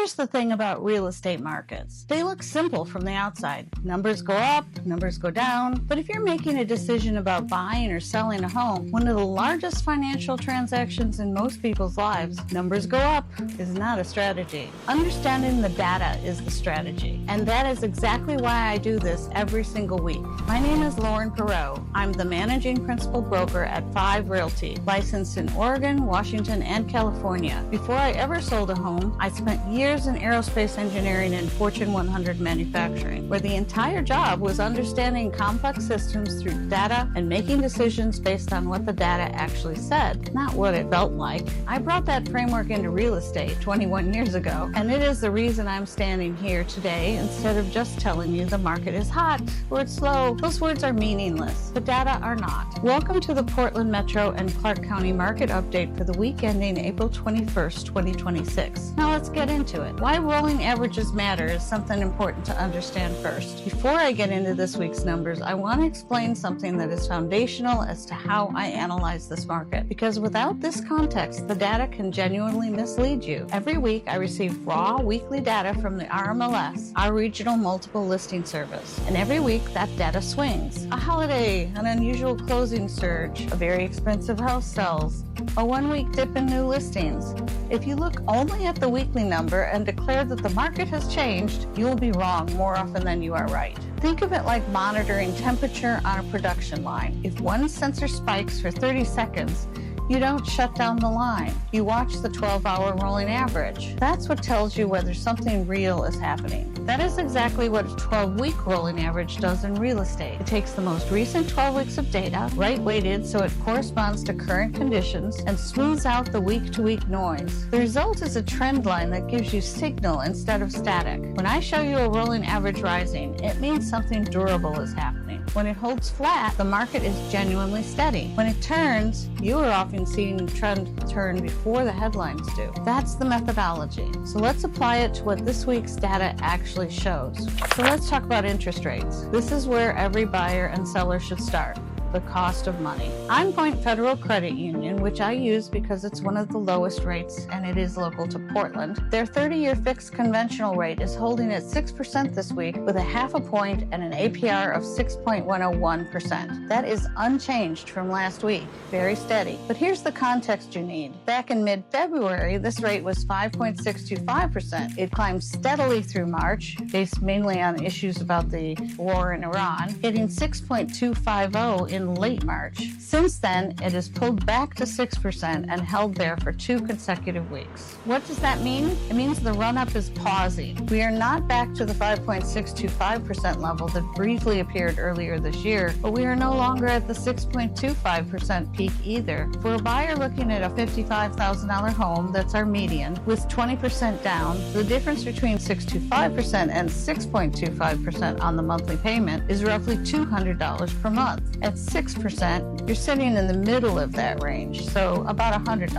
Here's the thing about real estate markets. They look simple from the outside. Numbers go up, numbers go down. But if you're making a decision about buying or selling a home, one of the largest financial transactions in most people's lives, numbers go up is not a strategy. Understanding the data is the strategy. And that is exactly why I do this every single week. My name is Perreault. I'm the managing principal broker at Fiv Realty, licensed in Oregon, Washington, and California. Before I ever sold a home, I spent years in aerospace engineering and Fortune 100 manufacturing, where the entire job was understanding complex systems through data and making decisions based on what the data actually said, not what it felt like. I brought that framework into real estate 21 years ago, and it is the reason I'm standing here today instead of just telling you the market is hot or it's slow. Those words are meaningless. The data are not. Welcome to the Portland Metro and Clark County market update for the week ending April 21st, 2026. Now let's get into it. Why rolling averages matter is something important to understand first. Before I get into this week's numbers, I want to explain something that is foundational as to how I analyze this market, because without this context, the data can genuinely mislead you. Every week, I receive raw weekly data from the RMLS, our regional multiple listing service, and every week that data swings. A holiday, an unusual closing surge, a very expensive house sells, a one-week dip in new listings. If you look only at the weekly number and declare that the market has changed, you'll be wrong more often than you are right. Think of it like monitoring temperature on a production line. If one sensor spikes for 30 seconds, you don't shut down the line. You watch the 12-hour rolling average. That's what tells you whether something real is happening. That is exactly what a 12-week rolling average does in real estate. It takes the most recent 12 weeks of data, right-weighted so it corresponds to current conditions, and smooths out the week-to-week noise. The result is a trend line that gives you signal instead of static. When I show you a rolling average rising, it means something durable is happening. When it holds flat, the market is genuinely steady. When it turns, you are often seeing the trend turn before the headlines do. That's the methodology. So let's apply it to what this week's data actually shows. So let's talk about interest rates. This is where every buyer and seller should start. The cost of money. I'm Point Federal Credit Union, which I use because it's one of the lowest rates and it is local to Portland. Their 30-year fixed conventional rate is holding at 6% this week with a half a point and an APR of 6.101%. That is unchanged from last week. Very steady. But here's the context you need. Back in mid-February, this rate was 5.625%. It climbed steadily through March, based mainly on issues about the war in Iran, hitting 6.250 in late March. Since then, it has pulled back to 6% and held there for 2 consecutive weeks. What does that mean? It means the run-up is pausing. We are not back to the 5.625% level that briefly appeared earlier this year, but we are no longer at the 6.25% peak either. For a buyer looking at a $55,000 home, that's our median, with 20% down, the difference between 6.25% and 6.25% on the monthly payment is roughly $200 per month. At 6%, you're sitting in the middle of that range, so about $100 a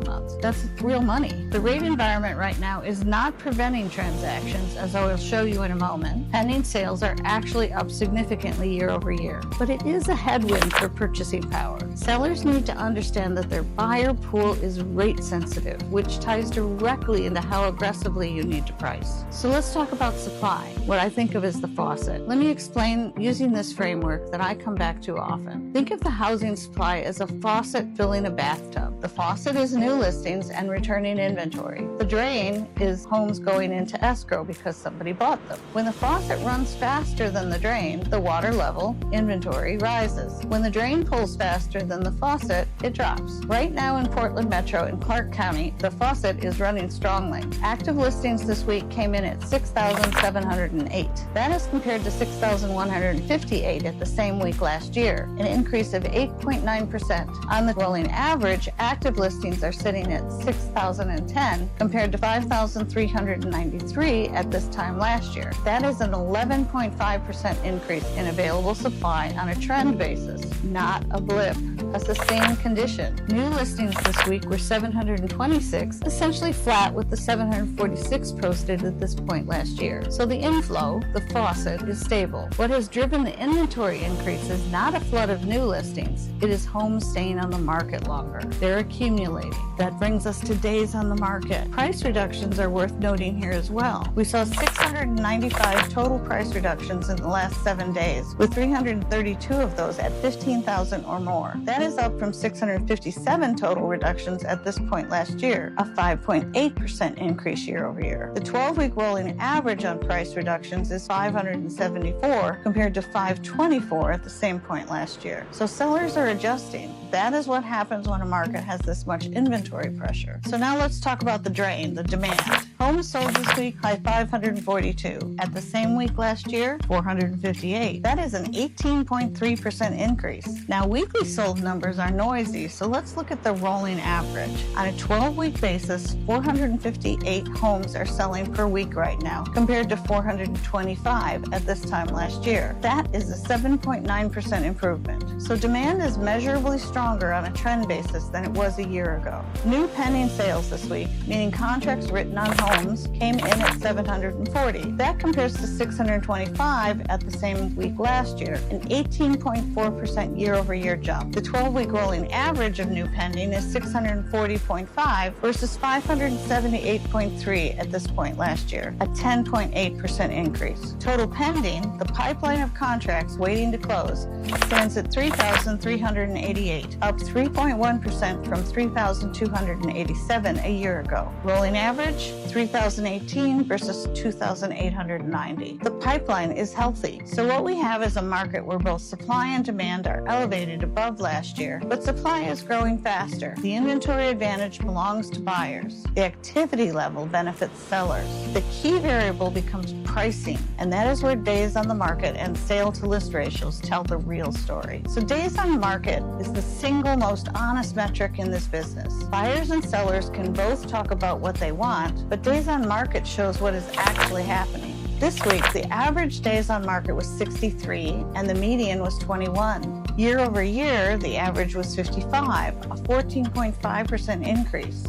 month. That's real money. The rate environment right now is not preventing transactions, as I will show you in a moment. Pending sales are actually up significantly year over year, but it is a headwind for purchasing power. Sellers need to understand that their buyer pool is rate sensitive, which ties directly into how aggressively you need to price. So let's talk about supply, what I think of as the faucet. Let me explain using this framework that I come back to often. Think of the housing supply as a faucet filling a bathtub. The faucet is new listings and returning inventory. The drain is homes going into escrow because somebody bought them. When the faucet runs faster than the drain, the water level, inventory, rises. When the drain pulls faster than the faucet, it drops. Right now in Portland Metro and Clark County, the faucet is running strongly. Active listings this week came in at 6,708. That is compared to 6,158 at the same week last year, an increase of 8.9%. On the rolling average, active listings are sitting at 6,010 compared to 5,393 at this time last year. That is an 11.5% increase in available supply on a trend basis, not a blip, a sustained condition. New listings this week were 726, essentially flat with the 746 posted at this point last year. So the inflow, the faucet, is stable. What has driven the inventory increase is not a flood flood of new listings, it is homes staying on the market longer. They're accumulating. That brings us to days on the market. Price reductions are worth noting here as well. We saw 695 total price reductions in the last 7 days, with 332 of those at $15,000 or more. That is up from 657 total reductions at this point last year, a 5.8% increase year over year. The 12-week rolling average on price reductions is 574 compared to 524 at the same point last year. So sellers are adjusting. That is what happens when a market has this much inventory pressure. So now let's talk about the drain, the demand. Homes sold this week by 542. At the same week last year, 458. That is an 18.3% increase. Now, weekly sold numbers are noisy, so let's look at the rolling average. On a 12-week basis, 458 homes are selling per week right now, compared to 425 at this time last year. That is a 7.9% improvement. So demand is measurably stronger on a trend basis than it was a year ago. New pending sales this week, meaning contracts written on homes, came in at 740. That compares to 625 at the same week last year, an 18.4% year-over-year jump. The 12-week rolling average of new pending is 640.5 versus 578.3 at this point last year, a 10.8% increase. Total pending, the pipeline of contracts waiting to close, stands at 3,388, up 3.1% from 3,287 a year ago. Rolling average, 3,018 versus 2,890. The pipeline is healthy. So what we have is a market where both supply and demand are elevated above last year, but supply is growing faster. The inventory advantage belongs to buyers. The activity level benefits sellers. The key variable becomes pricing, and that is where days on the market and sale to list ratios tell the real story. So days on market is the single most honest metric in this business. Buyers and sellers can both talk about what they want, but days on market shows what is actually happening. This week, the average days on market was 63 and the median was 21. Year over year, the average was 55, a 14.5% increase.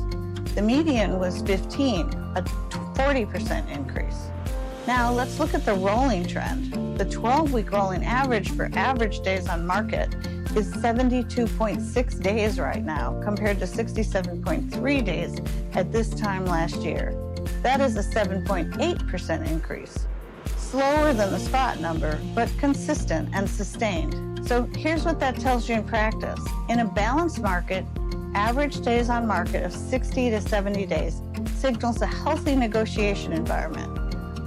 The median was 15, a 40% increase. Now let's look at the rolling trend. The 12-week rolling average for average days on market is 72.6 days right now, compared to 67.3 days at this time last year. That is a 7.8% increase. Slower than the spot number, but consistent and sustained. So here's what that tells you in practice. In a balanced market, average days on market of 60 to 70 days signals a healthy negotiation environment.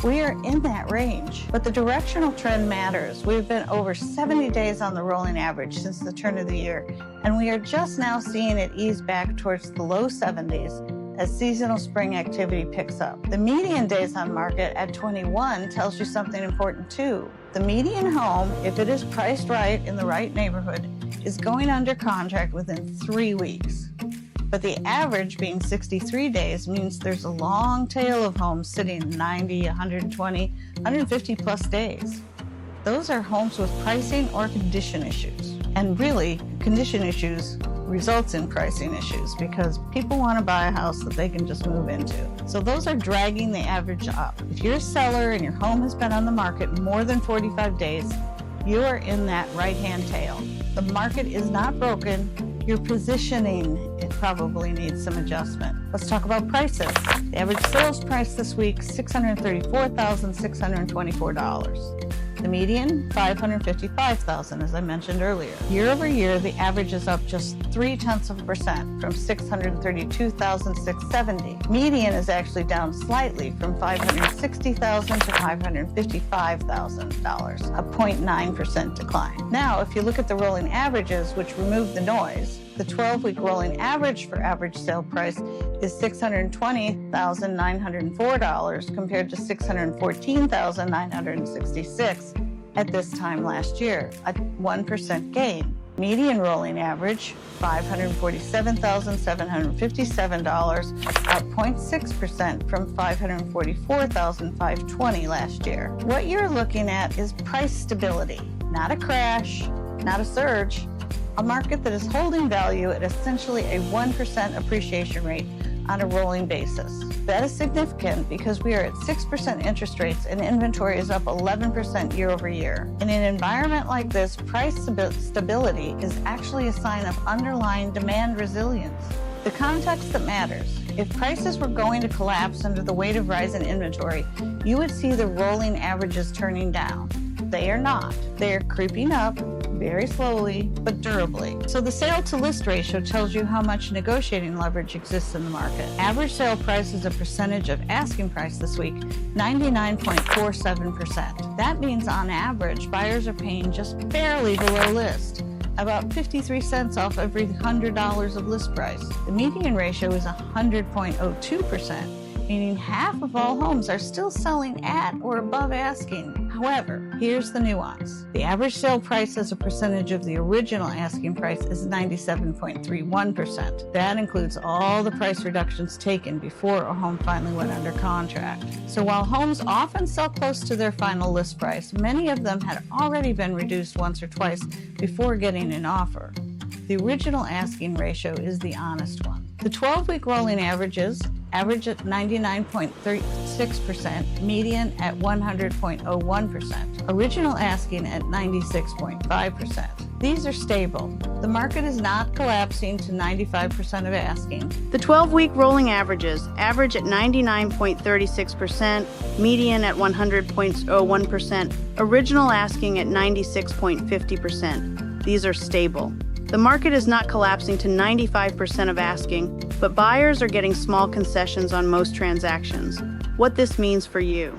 We are in that range, but the directional trend matters. We've been over 70 days on the rolling average since the turn of the year, and we are just now seeing it ease back towards the low 70s as seasonal spring activity picks up. The median days on market at 21 tells you something important too. The median home, if it is priced right in the right neighborhood, is going under contract within 3 weeks. But the average being 63 days means there's a long tail of homes sitting 90, 120, 150 plus days. Those are homes with pricing or condition issues. And really, condition issues results in pricing issues because people want to buy a house that they can just move into. So those are dragging the average up. If you're a seller and your home has been on the market more than 45 days, you are in that right-hand tail. The market is not broken. Your positioning, it probably needs some adjustment. Let's talk about prices. The average sales price this week, $634,624. The median, $555,000, as I mentioned earlier. Year over year, the average is up just 0.3% from $632,670. Median is actually down slightly from $560,000 to $555,000, a 0.9% decline. Now, if you look at the rolling averages, which remove the noise, the 12-week rolling average for average sale price is $620,904 compared to $614,966 at this time last year, a 1% gain. Median rolling average, $547,757, up 0.6% from $544,520 last year. What you're looking at is price stability, not a crash, not a surge, a market that is holding value at essentially a 1% appreciation rate on a rolling basis. That is significant because we are at 6% interest rates and inventory is up 11% year over year. In an environment like this, price stability is actually a sign of underlying demand resilience. The context that matters. If prices were going to collapse under the weight of rising inventory, you would see the rolling averages turning down. They are not. They are creeping up very slowly but durably. So the sale to list ratio tells you how much negotiating leverage exists in the market. Average sale price is a percentage of asking price this week, 99.47%. That means on average, buyers are paying just barely below list, about 53 cents off every $100 of list price. The median ratio is 100.02%, meaning half of all homes are still selling at or above asking. However, here's the nuance. The average sale price as a percentage of the original asking price is 97.31%. That includes all the price reductions taken before a home finally went under contract. So while homes often sell close to their final list price, many of them had already been reduced once or twice before getting an offer. The original asking ratio is the honest one. The 12-week rolling averages average at 99.36%, median at 100.01%, original asking at 96.5%. These are stable. The market is not collapsing to 95% of asking. The 12-week rolling averages average at 99.36%, median at 100.01%, original asking at 96.50%. These are stable. The market is not collapsing to 95% of asking, but buyers are getting small concessions on most transactions. What this means for you.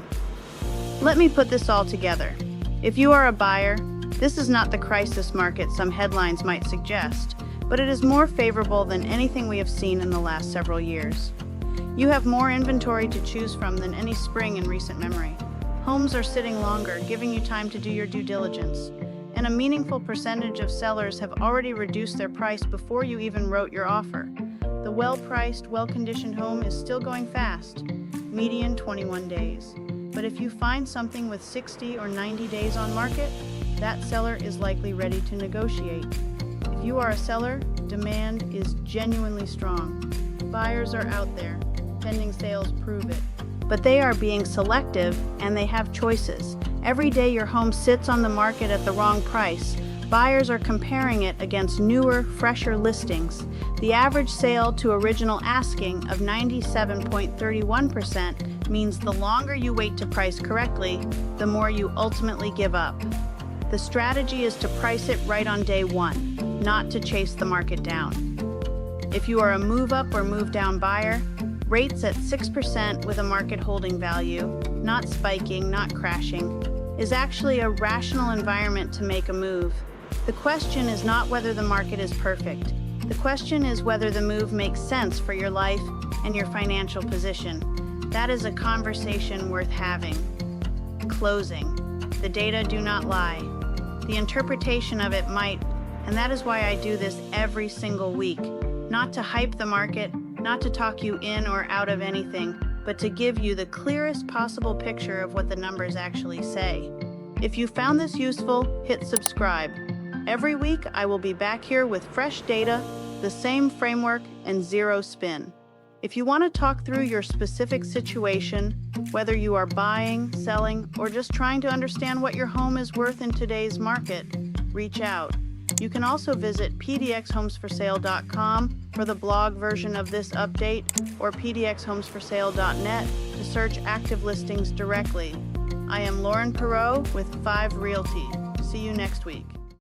Let me put this all together. If you are a buyer, this is not the crisis market some headlines might suggest, but it is more favorable than anything we have seen in the last several years. You have more inventory to choose from than any spring in recent memory. Homes are sitting longer, giving you time to do your due diligence. And a meaningful percentage of sellers have already reduced their price before you even wrote your offer. The well-priced, well-conditioned home is still going fast, median 21 days. But if you find something with 60 or 90 days on market, that seller is likely ready to negotiate. If you are a seller, demand is genuinely strong. Buyers are out there. Pending sales prove it. But they are being selective and they have choices. Every day your home sits on the market at the wrong price, buyers are comparing it against newer, fresher listings. The average sale to original asking of 97.31% means the longer you wait to price correctly, the more you ultimately give up. The strategy is to price it right on day one, not to chase the market down. If you are a move-up or move-down buyer, rates at 6% with a market holding value, not spiking, not crashing, is actually a rational environment to make a move. The question is not whether the market is perfect. The question is whether the move makes sense for your life and your financial position. That is a conversation worth having. Closing. The data do not lie. The interpretation of it might, and that is why I do this every single week. Not to hype the market, not to talk you in or out of anything, but to give you the clearest possible picture of what the numbers actually say. If you found this useful, hit subscribe. Every week, I will be back here with fresh data, the same framework, and zero spin. If you want to talk through your specific situation, whether you are buying, selling, or just trying to understand what your home is worth in today's market, reach out. You can also visit pdxhomesforsale.com for the blog version of this update or pdxhomesforsale.net to search active listings directly. I am Lauren Perreault with Fiv Realty. See you next week.